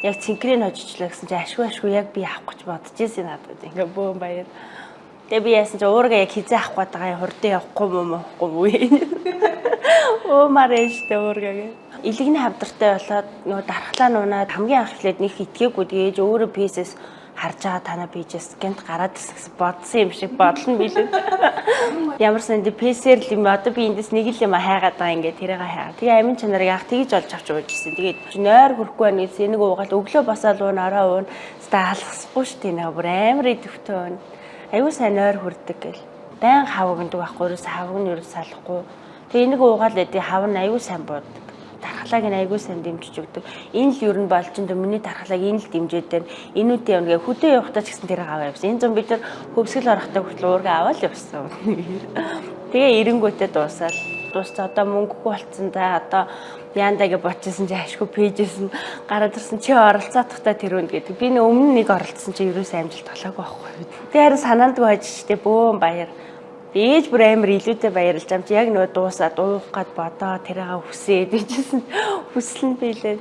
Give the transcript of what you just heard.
Яг цэнхрийг хожичлаа гэсэн чи ашгүй яг би авах гэж бодож ирсэн надад ингээ бөөн баяр. Тэгээ би яасан чи уурга яг хизээ авах гээд байгаа юм хурдан явахгүй мó Өөмар ээжтэй уургагээ. Илэгний хавдартай болоод нөгөө дархлаа нунаад хамгийн анх эхлээд нэг итгээгүй дээж өөрөө писэс харж байгаа танаа пижээс гэнт гараад гэсэн бодсон юм шиг бодлоо билээ. Ямар санд писэр л юм одоо би эндээс нэг л юм хайгаад байгаа ингээ тэрийг хайгаа. Тэгээ амин чанарыг анх тэгж олж авч уужсэн. Тэгээд нойр хөрөхгүй байна гэсэн энийг уугаад өглөө басаал уун ороо уун алхасахгүй шүү дээ. Бүр амар идэвхтэй байна. Аюу сайн нойр хүрдэг гэл. Байн хавг гэдэг байхгүй ерөөс хавг нь ерөөс салахгүй. Тэгээ энийг уугаал эдий хав нь аюу сайн бод. Дархлааг нь аюу сайн дэмжиж өгдөг. Энэ л ер нь болж энэ миний дархлааг энэ л дэмжээд байна. Энүүдийн үнгээ хөдөө явахдаа ч гэсэн тэрийг аваа явсан. Энэ зам бид нар хөвсгөл орохтой хүртэл уурга аваад явсан. Тэгээ эренгүүтээ дуусаад. Дуусаа одоо мөнгөгүй болцсон да одоо яандагээ ботчихсон чи ашгүй пэйжээс нь гараад ирсэн чи оролцоодохтой тэр үнд гэдэг. Би өмнө нэг оролцсон чи ерөөс амжилт олоогүй байхгүй. Тэгээ харин санаандгүй хажичтэй бөөн баяр. Ээж бүр амар илүүтэй баярлж ам чи яг нөгөө дуусаад уух гад бодоо тэрийг хүсээд ээжсэн хүслэн бийлээ.